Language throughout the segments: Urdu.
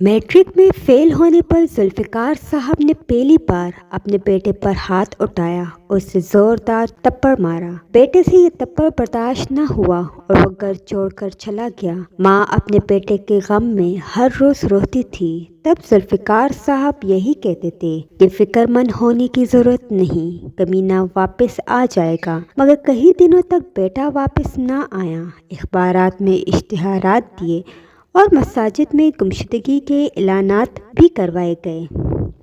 میٹرک میں فیل ہونے پر ذوالفقار صاحب نے پہلی بار اپنے بیٹے پر ہاتھ اٹھایا اور اسے زوردار تھپڑ مارا۔ بیٹے سے یہ تھپڑ برداشت نہ ہوا اور وہ گھر چھوڑ کر چلا گیا۔ ماں اپنے بیٹے کے غم میں ہر روز روتی تھی۔ تب ذوالفقار صاحب یہی کہتے تھے کہ فکر مند ہونے کی ضرورت نہیں، کمینہ واپس آ جائے گا۔ مگر کئی دنوں تک بیٹا واپس نہ آیا۔ اخبارات میں اشتہارات دیے اور مساجد میں گمشدگی کے اعلانات بھی کروائے گئے،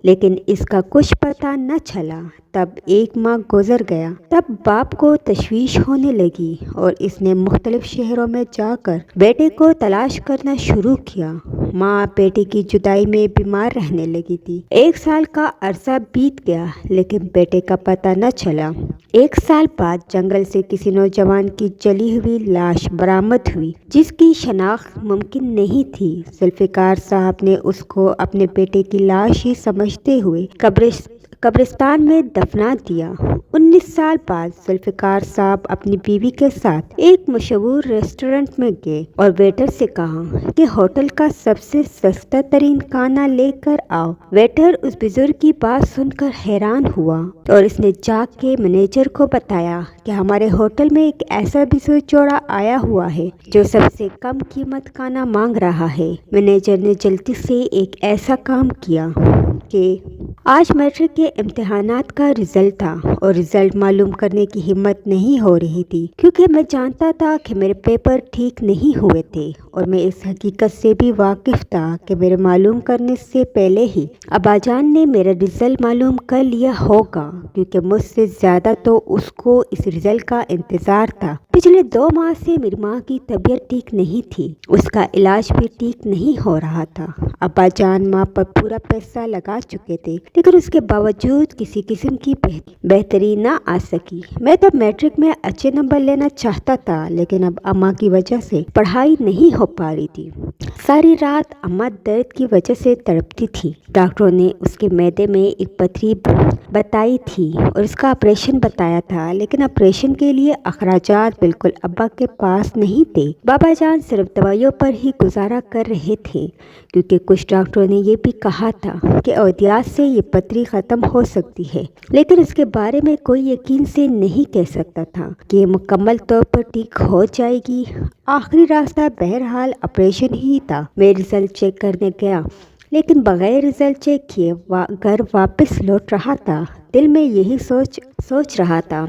لیکن اس کا کچھ پتہ نہ چلا۔ تب ایک ماہ گزر گیا۔ تب باپ کو تشویش ہونے لگی اور اس نے مختلف شہروں میں جا کر بیٹے کو تلاش کرنا شروع کیا۔ ماں بیٹے کی جدائی میں بیمار رہنے لگی تھی۔ 1 سال کا عرصہ بیت گیا لیکن بیٹے کا پتہ نہ چلا۔ 1 سال بعد جنگل سے کسی نوجوان کی جلی ہوئی لاش برآمد ہوئی جس کی شناخت ممکن نہیں تھی۔ ذوالفقار صاحب نے اس کو اپنے بیٹے کی لاش ہی سمجھتے ہوئے قبرستان میں دفنا دیا۔ 19 سال بعد ذوالفقار صاحب اپنی بیوی کے ساتھ ایک مشہور ریسٹورنٹ میں گئے اور ویٹر سے کہا کہ ہوٹل کا سب سے سستا ترین کھانا لے کر آؤ۔ ویٹر اس بزرگ کی بات سن کر حیران ہوا اور اس نے جا کے مینیجر کو بتایا کہ ہمارے ہوٹل میں ایک ایسا بزرگ جوڑا آیا ہوا ہے جو سب سے کم قیمت کھانا مانگ رہا ہے۔ مینیجر نے جلدی سے ایک ایسا کام کیا کہ آج میٹرک کے امتحانات کا رزلٹ تھا اور رزلٹ معلوم کرنے کی ہمت نہیں ہو رہی تھی کیونکہ میں جانتا تھا کہ میرے پیپر ٹھیک نہیں ہوئے تھے اور میں اس حقیقت سے بھی واقف تھا کہ میرے معلوم کرنے سے پہلے ہی ابا جان نے میرا رزلٹ معلوم کر لیا ہوگا کیونکہ مجھ سے زیادہ تو اس کو اس رزلٹ کا انتظار تھا۔ پچھلے 2 ماہ سے میری ماں کی طبیعت ٹھیک نہیں تھی، اس کا علاج بھی ٹھیک نہیں ہو رہا تھا۔ ابا جان ماں پر پورا پیسہ لگا چکے تھے لیکن اس کے باوجود کسی قسم کی بہتری نہ آ سکی۔ میں تب میٹرک میں اچھے نمبر لینا چاہتا تھا لیکن اب اماں کی وجہ سے پڑھائی نہیں ہو پا رہی تھی۔ ساری رات اماں درد کی وجہ سے تڑپتی تھی۔ ڈاکٹروں نے اس کے معدے میں ایک پتھری بتائی تھی اور اس کا آپریشن بتایا تھا لیکن آپریشن کے لیے اخراجات بالکل ابا کے پاس نہیں تھے۔ بابا جان صرف دوائیوں پر ہی گزارا کر رہے تھے کیونکہ کچھ ڈاکٹروں نے یہ بھی کہا تھا کہ ادویات سے یہ پتھری ختم ہو سکتی ہے لیکن اس کے بارے میں کوئی یقین سے نہیں کہہ سکتا تھا کہ یہ مکمل طور پر ٹھیک ہو جائے گی۔ آخری راستہ بہرحال آپریشن ہی تھا۔ میں رزلٹ چیک کرنے گیا لیکن بغیر رزلٹ چیک کیے گھر واپس لوٹ رہا تھا۔ دل میں یہی سوچ رہا تھا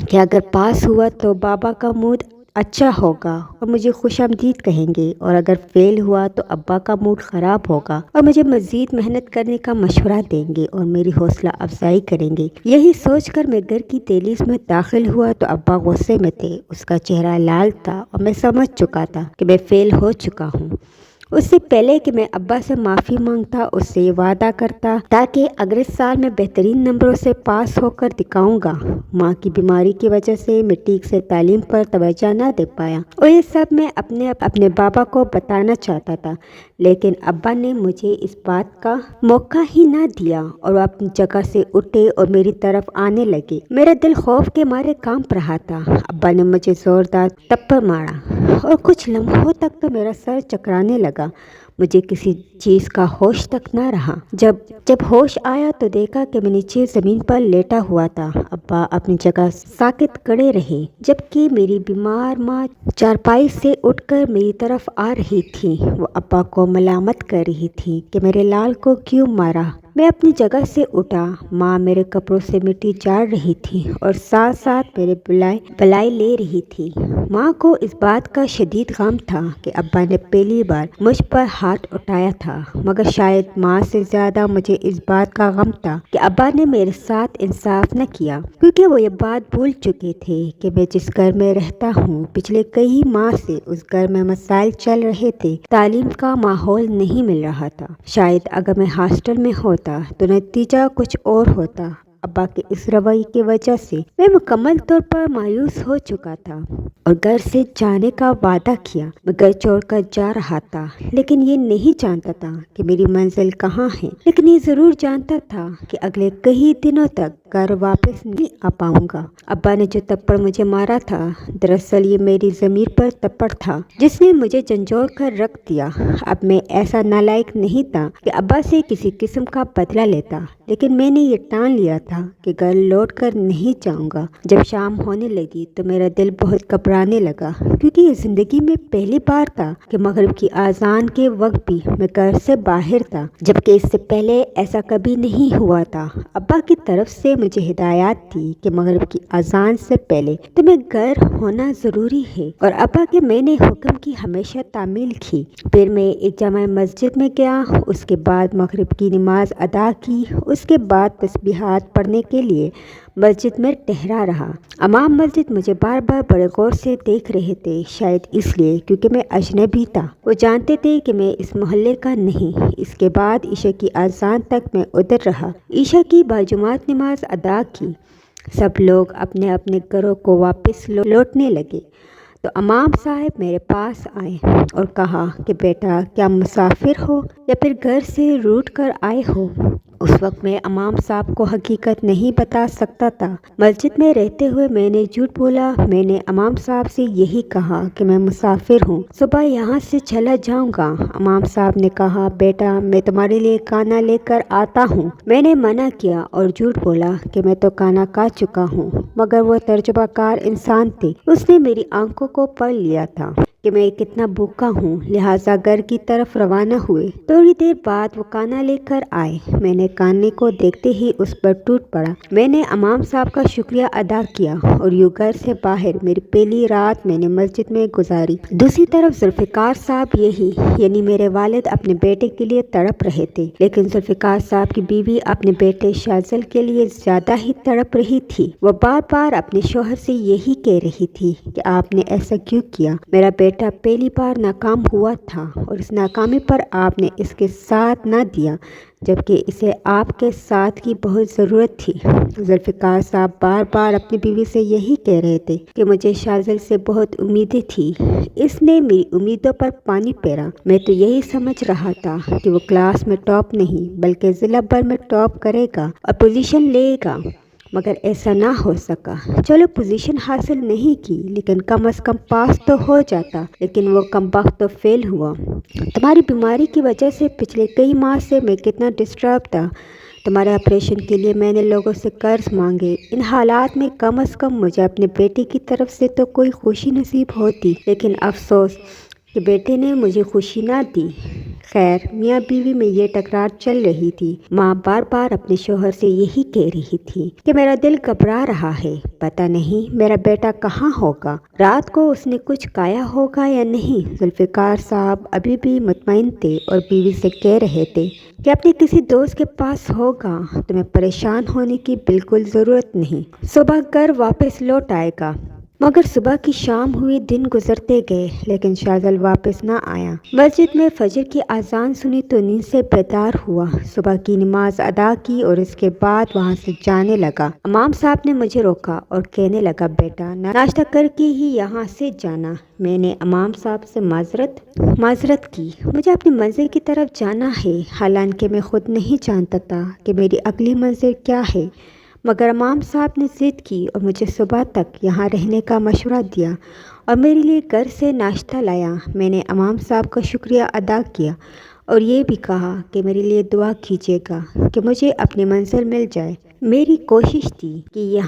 کہ اگر پاس ہوا تو بابا کا موڈ اچھا ہوگا اور مجھے خوش آمدید کہیں گے اور اگر فیل ہوا تو ابا کا موڈ خراب ہوگا اور مجھے مزید محنت کرنے کا مشورہ دیں گے اور میری حوصلہ افزائی کریں گے۔ یہی سوچ کر میں گھر کی دہلیز میں داخل ہوا تو ابا غصے میں تھے۔ اس کا چہرہ لال تھا اور میں سمجھ چکا تھا کہ میں فیل ہو چکا ہوں۔ اس سے پہلے کہ میں ابا سے معافی مانگتا اس سے یہ وعدہ کرتا تاکہ اگلے سال میں بہترین نمبروں سے پاس ہو کر دکھاؤں گا۔ ماں کی بیماری کی وجہ سے میں ٹھیک سے تعلیم پر توجہ نہ دے پایا اور یہ سب میں اپنے بابا کو بتانا چاہتا تھا لیکن ابا نے مجھے اس بات کا موقع ہی نہ دیا اور وہ اپنی جگہ سے اٹھے اور میری طرف آنے لگے۔ میرا دل خوف کے مارے کانپ رہا تھا۔ ابا نے مجھے زوردار تھپڑ مارا اور کچھ لمحوں تک تو میرا سر چکرانے لگا۔ مجھے کسی چیز کا ہوش تک نہ رہا۔ جب ہوش آیا تو دیکھا کہ میں نیچے زمین پر لیٹا ہوا تھا۔ ابا اپنی جگہ ساکت کھڑے رہے جبکہ میری بیمار ماں چارپائی سے اٹھ کر میری طرف آ رہی تھی۔ وہ ابا کو ملامت کر رہی تھی کہ میرے لال کو کیوں مارا۔ میں اپنی جگہ سے اٹھا۔ ماں میرے کپڑوں سے مٹی جھاڑ رہی تھی اور ساتھ ساتھ میرے بلائی لے رہی تھی۔ ماں کو اس بات کا شدید غم تھا کہ ابا نے پہلی بار مجھ پر ہاتھ اٹھایا تھا مگر شاید ماں سے زیادہ مجھے اس بات کا غم تھا کہ ابا نے میرے ساتھ انصاف نہ کیا کیونکہ وہ یہ بات بھول چکے تھے کہ میں جس گھر میں رہتا ہوں پچھلے کئی ماہ سے اس گھر میں مسائل چل رہے تھے۔ تعلیم کا ماحول نہیں مل رہا تھا۔ شاید اگر میں ہاسٹل میں ہوتا تو نتیجہ کچھ اور ہوتا۔ ابا کے اس رویے کی وجہ سے میں مکمل طور پر مایوس ہو چکا تھا اور گھر سے جانے کا وعدہ کیا۔ میں گھر چھوڑ کر جا رہا تھا، لیکن یہ نہیں جانتا تھا کہ میری منزل کہاں ہے، لیکن یہ ضرور جانتا تھا کہ اگلے کئی دنوں تک گھر واپس نہیں آ پاؤں گا۔ ابا نے جو تھپڑ مجھے مارا تھا، دراصل یہ میری ضمیر پر تھپڑ تھا جس نے مجھے جھنجھوڑ کر رکھ دیا۔ اب میں ایسا نالائق نہیں تھا کہ ابا سے کسی قسم کا بدلہ لیتا، لیکن میں نے یہ ٹان لیا تھا کہ گھر لوٹ کر نہیں جاؤں گا۔ جب شام ہونے لگی تو میرا دل بہت گھبرانے لگا، کیونکہ یہ زندگی میں پہلی بار تھا کہ مغرب کی اذان کے وقت بھی میں گھر سے باہر تھا، جبکہ اس سے پہلے ایسا کبھی نہیں ہوا تھا۔ ابا کی طرف سے مجھے ہدایت تھی کہ مغرب کی اذان سے پہلے تمہیں گھر ہونا ضروری ہے، اور ابا کے میں نے حکم کی ہمیشہ تعمیل کی۔ پھر میں ایک جامع مسجد میں گیا، اس کے بعد مغرب کی نماز ادا کی، اس کے بعد تسبیحات پڑھنے کے لیے مسجد میں ٹھہرا رہا۔ امام مسجد مجھے بار بار بڑے غور سے دیکھ رہے تھے، شاید اس لیے کیونکہ میں اجنبی تھا۔ وہ جانتے تھے کہ میں اس محلے کا نہیں۔ اس کے بعد عشاء کی اذان تک میں ادھر رہا، عشاء کی باجماعت نماز ادا کی، سب لوگ اپنے اپنے گھروں کو واپس لوٹنے لگے تو امام صاحب میرے پاس آئے اور کہا کہ بیٹا کیا مسافر ہو یا پھر گھر سے روٹ کر آئے ہو؟ اس وقت میں امام صاحب کو حقیقت نہیں بتا سکتا تھا۔ مسجد میں رہتے ہوئے میں نے جھوٹ بولا۔ میں نے امام صاحب سے یہی کہا کہ میں مسافر ہوں، صبح یہاں سے چلا جاؤں گا۔ امام صاحب نے کہا بیٹا میں تمہارے لیے کھانا لے کر آتا ہوں۔ میں نے منع کیا اور جھوٹ بولا کہ میں تو کھانا کھا چکا ہوں، مگر وہ تجربہ کار انسان تھے، اس نے میری آنکھوں کو پڑھ لیا تھا کہ میں کتنا بھوکا ہوں، لہٰذا گھر کی طرف روانہ ہوئے۔ تھوڑی دیر بعد وہ کھانا لے کر آئے۔ میں نے کھانے کو دیکھتے ہی اس پر ٹوٹ پڑا۔ میں نے امام صاحب کا شکریہ ادا کیا اور یوں گھر سے باہر میری پہلی رات میں نے مسجد میں گزاری۔ دوسری طرف ذوالفقار صاحب یعنی میرے والد اپنے بیٹے کے لیے تڑپ رہے تھے، لیکن ذوالفقار صاحب کی بیوی اپنے بیٹے شاذل کے لیے زیادہ ہی تڑپ رہی تھی۔ وہ بار بار اپنے شوہر سے یہی کہہ رہی تھی کہ آپ نے ایسا کیوں کیا؟ میرا بیٹا پہلی بار ناکام ہوا تھا اور اس ناکامی پر آپ نے اس کے ساتھ نہ دیا، جبکہ اسے آپ کے ساتھ کی بہت ضرورت تھی۔ ذوالفقار صاحب بار بار اپنی بیوی سے یہی کہہ رہے تھے کہ مجھے شاذل سے بہت امیدیں تھی، اس نے میری امیدوں پر پانی پھیرا۔ میں تو یہی سمجھ رہا تھا کہ وہ کلاس میں ٹاپ نہیں بلکہ ضلع بھر میں ٹاپ کرے گا اور پوزیشن لے گا، مگر ایسا نہ ہو سکا۔ چلو پوزیشن حاصل نہیں کی، لیکن کم از کم پاس تو ہو جاتا، لیکن وہ کمبخت تو فیل ہوا۔ تمہاری بیماری کی وجہ سے پچھلے کئی ماہ سے میں کتنا ڈسٹرب تھا۔ تمہارے آپریشن کے لیے میں نے لوگوں سے قرض مانگے۔ ان حالات میں کم از کم مجھے اپنے بیٹے کی طرف سے تو کوئی خوشی نصیب ہوتی، لیکن افسوس کہ بیٹے نے مجھے خوشی نہ دی۔ خیر، میاں بیوی میں یہ تکرار چل رہی تھی۔ ماں بار بار اپنے شوہر سے یہی کہہ رہی تھی کہ میرا دل گھبرا رہا ہے، پتہ نہیں میرا بیٹا کہاں ہوگا، رات کو اس نے کچھ کھایا ہوگا یا نہیں۔ ذوالفقار صاحب ابھی بھی مطمئن تھے اور بیوی سے کہہ رہے تھے کہ اپنے کسی دوست کے پاس ہوگا، تمہیں پریشان ہونے کی بالکل ضرورت نہیں، صبح گھر واپس لوٹ آئے گا۔ مگر صبح کی شام ہوئی، دن گزرتے گئے، لیکن شاذل واپس نہ آیا۔ مسجد میں فجر کی اذان سنی تو نیند سے بیدار ہوا، صبح کی نماز ادا کی اور اس کے بعد وہاں سے جانے لگا۔ امام صاحب نے مجھے روکا اور کہنے لگا بیٹا ناشتہ کر کے ہی یہاں سے جانا۔ میں نے امام صاحب سے معذرت کی، مجھے اپنی منزل کی طرف جانا ہے، حالانکہ میں خود نہیں جانتا تھا کہ میری اگلی منزل کیا ہے، مگر امام صاحب نے ضد کی اور مجھے صبح تک یہاں رہنے کا مشورہ دیا اور میرے لیے گھر سے ناشتہ لایا۔ میں نے امام صاحب کا شکریہ ادا کیا اور یہ بھی کہا کہ میرے لیے دعا کیجیے گا کہ مجھے اپنی منزل مل جائے۔ میری کوشش تھی کہ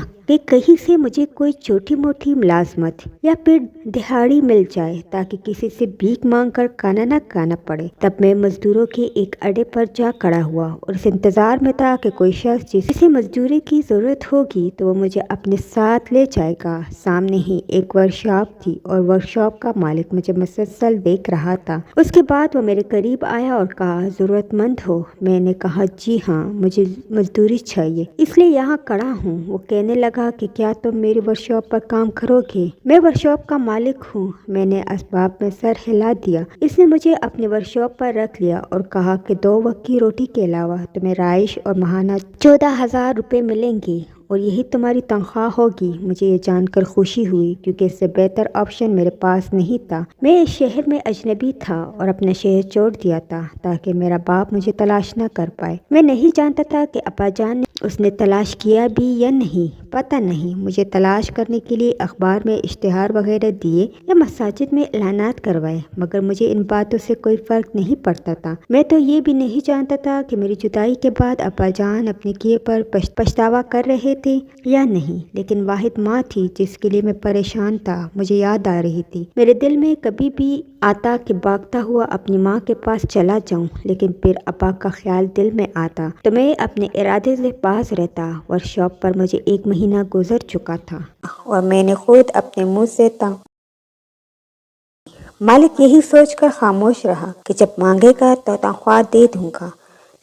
کہیں سے مجھے کوئی چھوٹی موٹی ملازمت یا پھر دہاڑی مل جائے تاکہ کسی سے بھیک مانگ کر کھانا نہ کھانا پڑے۔ تب میں مزدوروں کے ایک اڈے پر جا کھڑا ہوا اور اس انتظار میں تھا کہ کوئی شخص جسے مزدوری کی ضرورت ہوگی تو وہ مجھے اپنے ساتھ لے جائے گا۔ سامنے ہی ایک ورکشاپ تھی اور ورکشاپ کا مالک مجھے مسلسل دیکھ رہا تھا۔ اس کے بعد وہ میرے قریب آیا دیا اور کہا ضرورت مند ہو؟ میں نے کہا جی ہاں، مجھے مزدوری چاہیے اس لیے یہاں کھڑا ہوں۔ وہ کہنے لگا کہ کیا تم میری ورکشاپ پر کام کرو گے؟ میں ورکشاپ کا مالک ہوں۔ میں نے اسباب میں سر ہلا دیا۔ اس نے مجھے اپنی ورکشاپ پر رکھ لیا اور کہا کہ 2 وقت کی روٹی کے علاوہ تمہیں رہائش اور ماہانہ 14,000 روپے ملیں گے اور یہی تمہاری تنخواہ ہوگی۔ مجھے یہ جان کر خوشی ہوئی کیونکہ اس سے بہتر آپشن میرے پاس نہیں تھا۔ میں اس شہر میں اجنبی تھا اور اپنا شہر چھوڑ دیا تھا تاکہ میرا باپ مجھے تلاش نہ کر پائے۔ میں نہیں جانتا تھا کہ ابا جان نے اس نے تلاش کیا بھی یا نہیں، پتہ نہیں۔ مجھے تلاش کرنے کے لیے اخبار میں اشتہار وغیرہ دیے یا مساجد میں اعلانات کروائے، مگر مجھے ان باتوں سے کوئی فرق نہیں پڑتا تھا۔ میں تو یہ بھی نہیں جانتا تھا کہ میری جدائی کے بعد ابا جان اپنے کیے پر پچھتاوا کر رہے تھے یا نہیں، لیکن واحد ماں تھی جس کے لیے میں پریشان تھا مجھے یاد آ رہی تھی۔ میرے دل میں کبھی بھی آتا کہ بھاگتا ہوا اپنی ماں کے پاس چلا جاؤں، لیکن پھر ابا کا خیال دل میں آتا تو میں اپنے ارادے سے باز رہتا۔ ورکشاپ پر مجھے 1 مہینہ گزر چکا تھا اور میں نے خود اپنے منہ سے مالک یہی سوچ کر خاموش رہا کہ جب مانگے گا تو تنخواہ دے دوں گا،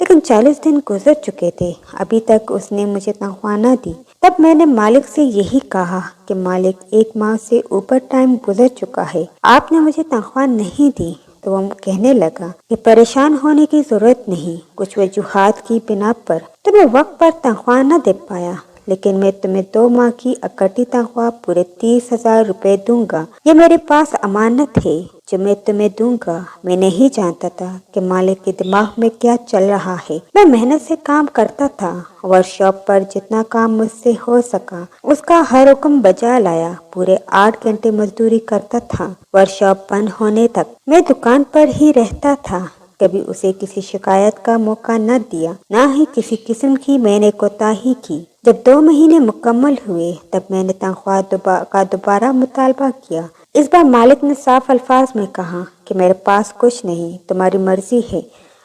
لیکن 40 دن گزر چکے تھے، ابھی تک اس نے مجھے تنخواہ نہ دی۔ تب میں نے مالک سے یہی کہا کہ مالک 1 ماہ سے اوپر ٹائم گزر چکا ہے، آپ نے مجھے تنخواہ نہیں دی۔ تو وہ کہنے لگا کہ پریشان ہونے کی ضرورت نہیں، کچھ وجوہات کی بنا پر تمہیں وقت پر تنخواہ نہ دے پایا، لیکن میں تمہیں 2 ماہ کی اکٹھی تنخواہ پورے 30,000 روپے دوں گا۔ یہ میرے پاس امانت ہے جو میں تمہیں دوں گا۔ میں نہیں جانتا تھا کہ مالک کے دماغ میں کیا چل رہا ہے۔ میں محنت سے کام کرتا تھا، ورکشاپ پر جتنا کام مجھ سے ہو سکا اس کا ہر حکم بجا لایا۔ پورے 8 گھنٹے مزدوری کرتا تھا۔ ورکشاپ بند ہونے تک میں دکان پر ہی رہتا تھا، کبھی اسے کسی شکایت کا موقع نہ دیا، نہ ہی کسی قسم کی میں نے کوتاہی کی۔ جب 2 مہینے مکمل ہوئے تب میں نے تنخواہ کا دوبارہ مطالبہ کیا۔ اس بار مالک نے صاف الفاظ میں کہا کہ میرے پاس کچھ نہیں، تمہاری مرضی ہے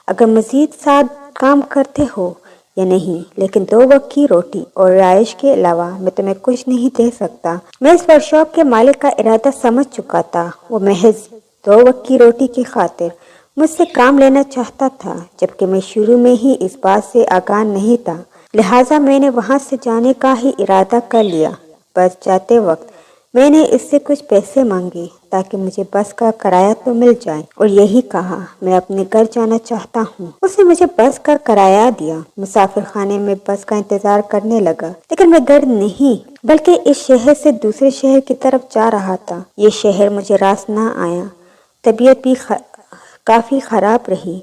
اگر مزید ساتھ کام کرتے ہو یا نہیں، لیکن 2 وقت کی روٹی اور رہائش کے علاوہ میں تمہیں کچھ نہیں دے سکتا۔ میں اس ورکشاپ کے مالک کا ارادہ سمجھ چکا تھا۔ وہ محض 2 وقت کی روٹی کی خاطر مجھ سے کام لینا چاہتا تھا، جبکہ میں شروع میں ہی اس بات سے آگاہ نہیں تھا، لہٰذا میں نے وہاں سے جانے کا ہی ارادہ کر لیا۔ بس جاتے وقت میں نے اس سے کچھ پیسے مانگے تاکہ مجھے بس کا کرایہ تو مل جائے اور یہی کہا میں اپنے گھر جانا چاہتا ہوں۔ اس نے مجھے بس کا کرایہ دیا۔ مسافر خانے میں بس کا انتظار کرنے لگا، لیکن میں گھر نہیں بلکہ اس شہر سے دوسرے شہر کی طرف جا رہا تھا۔ یہ شہر مجھے راس نہ آیا۔ طبیعت بھی کافی خراب رہی،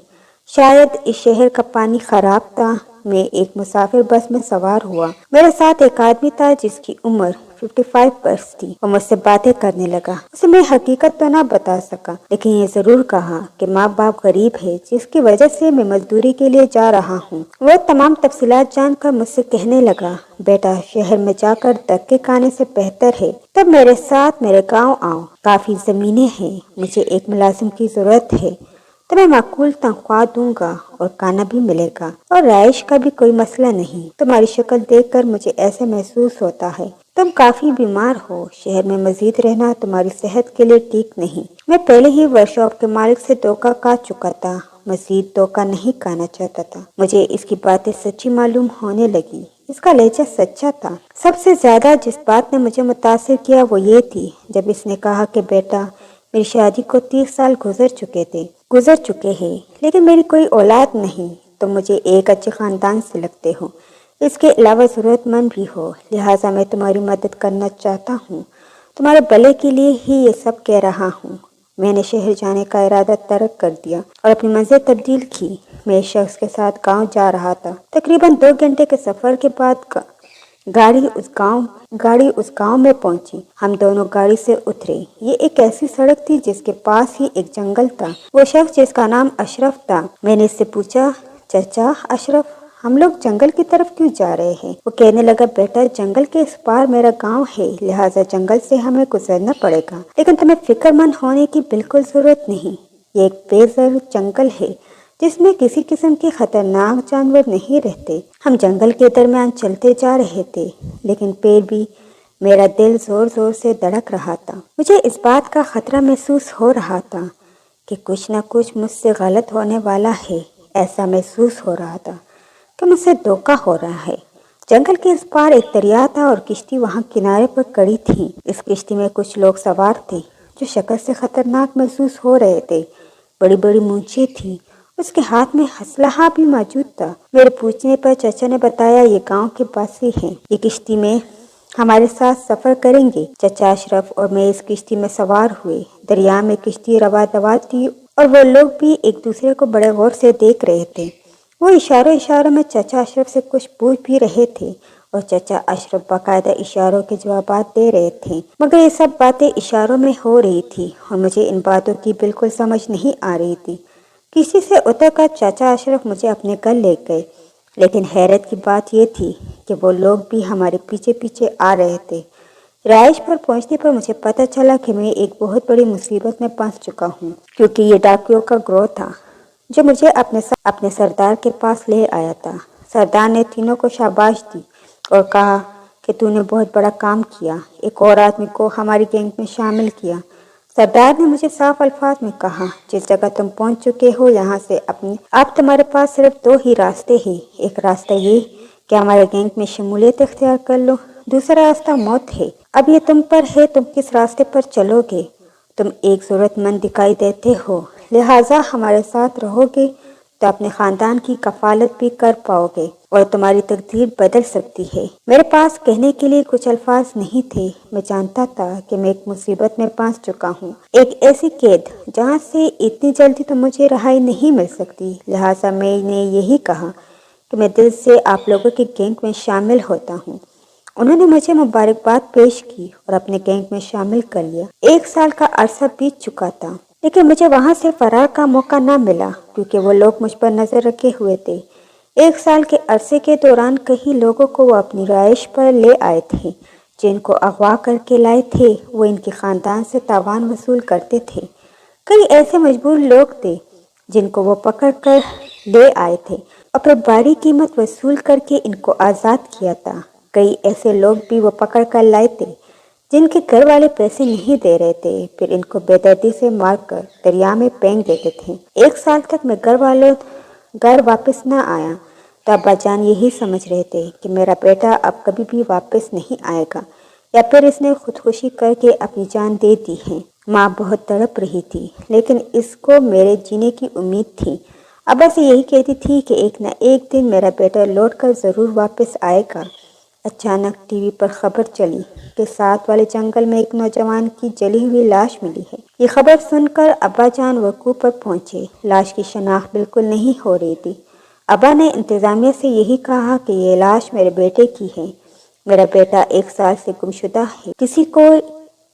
شاید اس شہر کا پانی خراب تھا۔ میں ایک مسافر بس میں سوار ہوا۔ میرے ساتھ ایک آدمی تھا جس کی عمر 55 برس تھی۔ وہ مجھ سے باتیں کرنے لگا۔ اسے میں حقیقت تو نہ بتا سکا، لیکن یہ ضرور کہا کہ ماں باپ غریب ہے جس کی وجہ سے میں مزدوری کے لیے جا رہا ہوں۔ وہ تمام تفصیلات جان کر مجھ سے کہنے لگا، بیٹا شہر میں جا کر دھکے کھانے سے بہتر ہے تب میرے ساتھ میرے گاؤں آؤ، کافی زمینیں ہیں، مجھے ایک ملازم کی ضرورت ہے، تو میں معقول تنخواہ دوں گا اور کھانا بھی ملے گا اور رہائش کا بھی کوئی مسئلہ نہیں۔ تمہاری شکل دیکھ کر مجھے ایسے محسوس ہوتا ہے تم کافی بیمار ہو، شہر میں مزید رہنا تمہاری صحت کے لیے ٹھیک نہیں۔ میں پہلے ہی ورکشاپ کے مالک سے دھوکہ کھا چکا تھا، مزید دھوکہ نہیں کھانا چاہتا تھا۔ مجھے اس کی باتیں سچی معلوم ہونے لگی، اس کا لہجہ سچا تھا۔ سب سے زیادہ جس بات نے مجھے متاثر کیا وہ یہ تھی جب اس نے کہا کہ بیٹا میری شادی کو 30 سال گزر چکے ہیں، لیکن میری کوئی اولاد نہیں، تم مجھے ایک اچھے خاندان سے لگتے ہو، اس کے علاوہ ضرورت مند بھی ہو، لہٰذا میں تمہاری مدد کرنا چاہتا ہوں، تمہارے بھلے کے لیے ہی یہ سب کہہ رہا ہوں۔ میں نے شہر جانے کا ارادہ ترک کر دیا اور اپنی منزل تبدیل کی۔ میں ایک شخص کے ساتھ گاؤں جا رہا تھا۔ تقریباً 2 گھنٹے کے سفر کے بعد گاڑی اس گاؤں میں پہنچی۔ ہم دونوں گاڑی سے اترے۔ یہ ایک ایسی سڑک تھی جس کے پاس ہی ایک جنگل تھا۔ وہ شخص جس کا نام اشرف تھا، میں نے اس سے پوچھا، چچا اشرف ہم لوگ جنگل کی طرف کیوں جا رہے ہیں؟ وہ کہنے لگا، بیٹا جنگل کے اس پار میرا گاؤں ہے، لہٰذا جنگل سے ہمیں گزرنا پڑے گا، لیکن تمہیں فکر مند ہونے کی بالکل ضرورت نہیں۔ یہ ایک بے زر جنگل ہے جس میں کسی قسم کے خطرناک جانور نہیں رہتے۔ ہم جنگل کے درمیان چلتے جا رہے تھے، لیکن پھر بھی میرا دل زور زور سے دھڑک رہا تھا۔ مجھے اس بات کا خطرہ محسوس ہو رہا تھا کہ کہ کچھ نہ کچھ مجھ سے غلط ہونے والا ہے۔ ایسا محسوس ہو رہا تھا کہ مجھ سے دھوکہ ہو رہا ہے۔ جنگل کے اس پار ایک دریا تھا اور کشتی وہاں کنارے پر کڑی تھی۔ اس کشتی میں کچھ لوگ سوار تھے جو شکل سے خطرناک محسوس ہو رہے تھے۔ بڑی بڑی مونچھیں تھیں، اس کے ہاتھ میں اسلحہ بھی موجود تھا۔ میرے پوچھنے پر چچا نے بتایا یہ گاؤں کے باسی ہیں، یہ کشتی میں ہمارے ساتھ سفر کریں گے۔ چچا اشرف اور میں اس کشتی میں سوار ہوئے۔ دریا میں کشتی روا دوا تھی اور وہ لوگ بھی ایک دوسرے کو بڑے غور سے دیکھ رہے تھے۔ وہ اشاروں میں چچا اشرف سے کچھ پوچھ بھی رہے تھے اور چچا اشرف باقاعدہ اشاروں کے جوابات دے رہے تھے، مگر یہ سب باتیں اشاروں میں ہو رہی تھی اور مجھے ان باتوں کی بالکل سمجھ نہیں آ رہی تھی۔ کسی سے اتر کر چچا اشرف مجھے اپنے گھر لے گئے، لیکن حیرت کی بات یہ تھی کہ وہ لوگ بھی ہمارے پیچھے پیچھے آ رہے تھے۔ رہائش پر پہنچنے پر مجھے پتہ چلا کہ میں ایک بہت بڑی مصیبت میں پھنس چکا ہوں، کیونکہ یہ ڈاکیوں کا گروہ تھا جو مجھے اپنے سردار کے پاس لے آیا تھا۔ سردار نے تینوں کو شاباش دی اور کہا کہ تو نے بہت بڑا کام کیا، ایک اور آدمی کو ہماری گینگ میں شامل کیا۔ سردار نے مجھے صاف الفاظ میں کہا، جس جگہ تم پہنچ چکے ہو یہاں سے اب تمہارے پاس صرف 2 ہی راستے ہیں۔ ایک راستہ یہ کہ ہمارے گینگ میں شمولیت اختیار کر لو، دوسرا راستہ موت ہے۔ اب یہ تم پر ہے، تم کس راستے پر چلو گے۔ تم ایک ضرورت مند دکھائی دیتے ہو، لہٰذا ہمارے ساتھ رہو گے تو اپنے خاندان کی کفالت بھی کر پاؤ گے اور تمہاری تقدیر بدل سکتی ہے۔ میرے پاس کہنے کے لیے کچھ الفاظ نہیں تھے۔ میں جانتا تھا کہ میں ایک مصیبت میں پھنس چکا ہوں، ایک ایسی قید جہاں سے اتنی جلدی تو مجھے رہائی نہیں مل سکتی۔ لہٰذا میں نے یہی کہا کہ میں دل سے آپ لوگوں کی گینگ میں شامل ہوتا ہوں۔ انہوں نے مجھے مبارکباد پیش کی اور اپنے گینگ میں شامل کر لیا۔ 1 سال کا عرصہ بیت چکا تھا، لیکن مجھے وہاں سے فرار کا موقع نہ ملا کیونکہ وہ لوگ مجھ پر نظر رکھے ہوئے تھے۔ 1 سال کے عرصے کے دوران کئی لوگوں کو وہ اپنی رہائش پر لے آئے تھے۔ جن کو اغوا کر کے لائے تھے وہ ان کے خاندان سے تاوان وصول کرتے تھے۔ کئی ایسے مجبور لوگ تھے جن کو وہ پکڑ کر لے آئے تھے اور پھر بڑی قیمت وصول کر کے ان کو آزاد کیا تھا۔ کئی ایسے لوگ بھی وہ پکڑ کر لائے تھے جن کے گھر والے پیسے نہیں دے رہے تھے، پھر ان کو بے دردی سے مار کر دریا میں پھینک دیتے تھے۔ 1 سال تک میں گھر واپس نہ آیا تو ابا جان یہی سمجھ رہے تھے کہ میرا بیٹا اب کبھی بھی واپس نہیں آئے گا یا پھر اس نے خودکشی کر کے اپنی جان دے دی ہے۔ ماں بہت تڑپ رہی تھی، لیکن اس کو میرے جینے کی امید تھی۔ ابا سے یہی کہتی تھی کہ ایک نہ ایک دن میرا بیٹا لوٹ کر ضرور واپس آئے گا۔ اچانک ٹی وی پر خبر چلی کہ ساتھ والے جنگل میں ایک نوجوان کی جلی ہوئی لاش ملی ہے۔ یہ خبر سن کر ابا جان وقوع پر پہنچے۔ لاش کی شناخت بالکل نہیں ہو رہی تھی۔ ابا نے انتظامیہ سے یہی کہا کہ یہ لاش میرے بیٹے کی ہے۔ میرا بیٹا 1 سال سے گمشدہ ہے،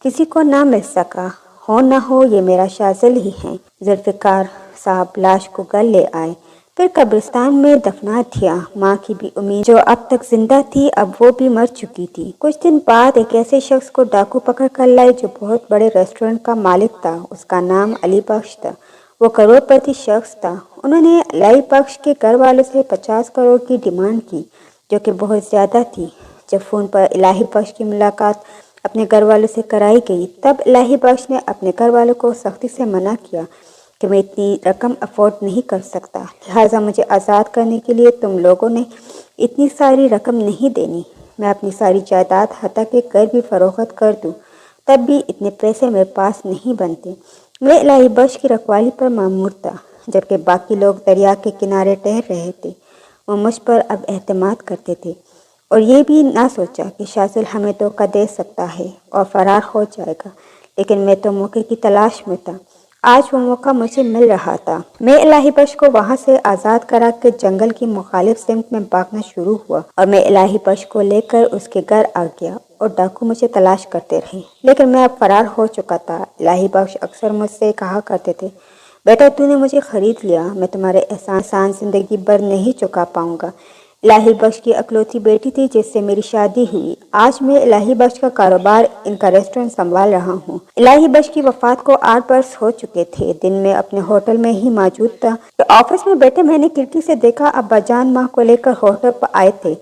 کسی کو نہ مل سکا۔ ہو نہ ہو یہ میرا شاذل ہی ہے۔ ذوالفقار صاحب لاش کو گھر لے آئے، پھر قبرستان میں دفنا دیا۔ ماں کی بھی امید جو اب تک زندہ تھی اب وہ بھی مر چکی تھی۔ کچھ دن بعد ایک ایسے شخص کو ڈاکو پکڑ کر لائے جو بہت بڑے ریسٹورنٹ کا مالک تھا۔ اس کا نام علی بخش تھا۔ وہ کروڑ پتی شخص تھا۔ انہوں نے علی بخش کے گھر والوں سے 50 کروڑ کی ڈیمانڈ کی، جو کہ بہت زیادہ تھی۔ جب فون پر علی بخش کی ملاقات اپنے گھر والوں سے کرائی گئی تب علی بخش نے اپنے گھر والوں کو سختی سے منع کیا کہ میں اتنی رقم افورڈ نہیں کر سکتا، لہٰذا مجھے آزاد کرنے کے لیے تم لوگوں نے اتنی ساری رقم نہیں دینی۔ میں اپنی ساری جائیداد حتیٰ کہ گھر بھی فروخت کر دوں تب بھی اتنے پیسے میرے پاس نہیں بنتے۔ میں علی بخش کی رکھوالی پر مامور تھا، جبکہ باقی لوگ دریا کے کنارے ٹہل رہے تھے۔ وہ مجھ پر اب اعتماد کرتے تھے اور یہ بھی نہ سوچا کہ شاذل ہمیں دھوکہ دے سکتا ہے اور فرار ہو جائے گا، لیکن میں تو موقع کی تلاش میں تھا۔ آج وہ موقع مجھے مل رہا تھا۔ میں علی بخش کو وہاں سے آزاد کرا کے جنگل کی مخالف سمت میں بھاگنا شروع ہوا اور میں علی بخش کو لے کر اس کے گھر آ گیا اور ڈاکو مجھے تلاش کرتے رہے، لیکن میں اب فرار ہو چکا تھا۔ علی بخش اکثر مجھ سے کہا کرتے تھے، بیٹا تو نے مجھے خرید لیا، میں تمہارے احسان زندگی بھر نہیں چکا پاؤں گا۔ علی بخش کی اکلوتی بیٹی تھی جس سے میری شادی ہوئی۔ آج میں علی بخش کا کاروبار، ان کا ریسٹورنٹ سنبھال رہا ہوں۔ علی بخش کی وفات کو 8 برس ہو چکے تھے۔ دن میں اپنے ہوٹل میں ہی موجود تھا کہ آفس میں بیٹھے میں نے کھڑکی سے دیکھا ابا جان ماں کو لے کر ہوٹل پر آئے تھے۔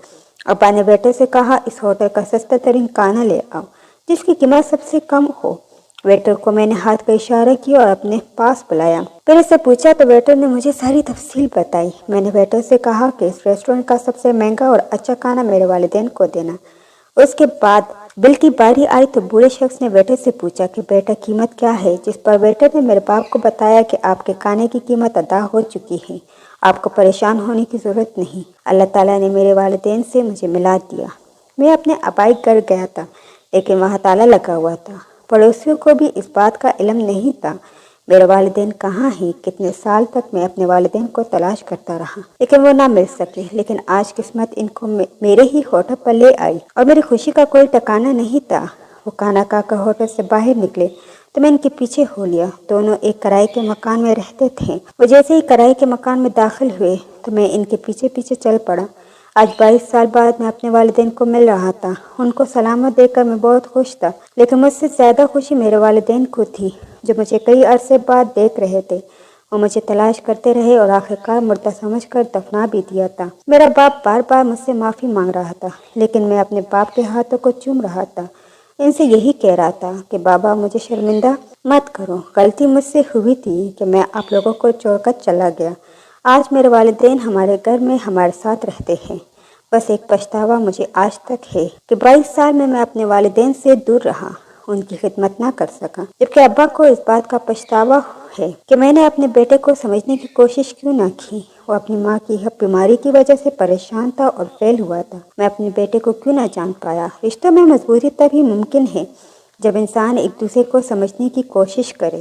ابا نے بیٹے سے کہا، اس ہوٹل کا سستا ترین کھانا لے آؤ جس کی قیمت سب سے کم ہو۔ ویٹر کو میں نے ہاتھ کا اشارہ کیا اور اپنے پاس بلایا، پھر اس سے پوچھا تو ویٹر نے مجھے ساری تفصیل بتائی۔ میں نے ویٹر سے کہا کہ اس ریسٹورنٹ کا سب سے مہنگا اور اچھا کھانا میرے والدین کو دینا۔ اس کے بعد بل کی باری آئی تو بوڑھے شخص نے ویٹر سے پوچھا کہ بیٹا قیمت کیا ہے، جس پر ویٹر نے میرے باپ کو بتایا کہ آپ کے کھانے کی قیمت ادا ہو چکی ہے، آپ کو پریشان ہونے کی ضرورت نہیں۔ اللہ تعالیٰ نے میرے والدین سے مجھے ملا دیا۔ میں اپنے آبائی گھر گیا تھا لیکن وہاں تالا لگا ہوا تھا۔ پڑوسیوں کو بھی اس بات کا علم نہیں تھا میرے والدین کہاں ہیں۔ کتنے سال تک میں اپنے والدین کو تلاش کرتا رہا لیکن وہ نہ مل سکے، لیکن آج قسمت ان کو میرے ہی ہوٹل پر لے آئی اور میری خوشی کا کوئی ٹھکانہ نہیں تھا۔ وہ کھانا کھا کر ہوٹل سے باہر نکلے تو میں ان کے پیچھے ہو لیا۔ دونوں ایک کرائے کے مکان میں رہتے تھے۔ وہ جیسے ہی کرائے کے مکان میں داخل ہوئے تو میں ان کے پیچھے پیچھے چل پڑا۔ آج 22 سال بعد میں اپنے والدین کو مل رہا تھا۔ ان کو سلامت دیکھ کر میں بہت خوش تھا، لیکن مجھ سے زیادہ خوشی میرے والدین کو تھی جو مجھے کئی عرصے بعد دیکھ رہے تھے۔ وہ مجھے تلاش کرتے رہے اور آخرکار مردہ سمجھ کر دفنا بھی دیا تھا۔ میرا باپ بار بار مجھ سے معافی مانگ رہا تھا لیکن میں اپنے باپ کے ہاتھوں کو چوم رہا تھا، ان سے یہی کہہ رہا تھا کہ بابا مجھے شرمندہ مت کرو، غلطی مجھ سے ہوئی تھی کہ میں آپ لوگوں کو چھوڑ کر چلا گیا۔ آج میرے والدین ہمارے گھر میں ہمارے ساتھ رہتے ہیں۔ بس ایک پچھتاوا مجھے آج تک ہے کہ 22 سال میں اپنے والدین سے دور رہا، ان کی خدمت نہ کر سکا، جبکہ ابا کو اس بات کا پچھتاوا ہے کہ میں نے اپنے بیٹے کو سمجھنے کی کوشش کیوں نہ کی۔ وہ اپنی ماں کی بیماری کی وجہ سے پریشان تھا اور فیل ہوا تھا۔ میں اپنے بیٹے کو کیوں نہ جان پایا۔ رشتوں میں مضبوطی تبھی ممکن ہے جب انسان ایک دوسرے کو سمجھنے کی کوشش کرے۔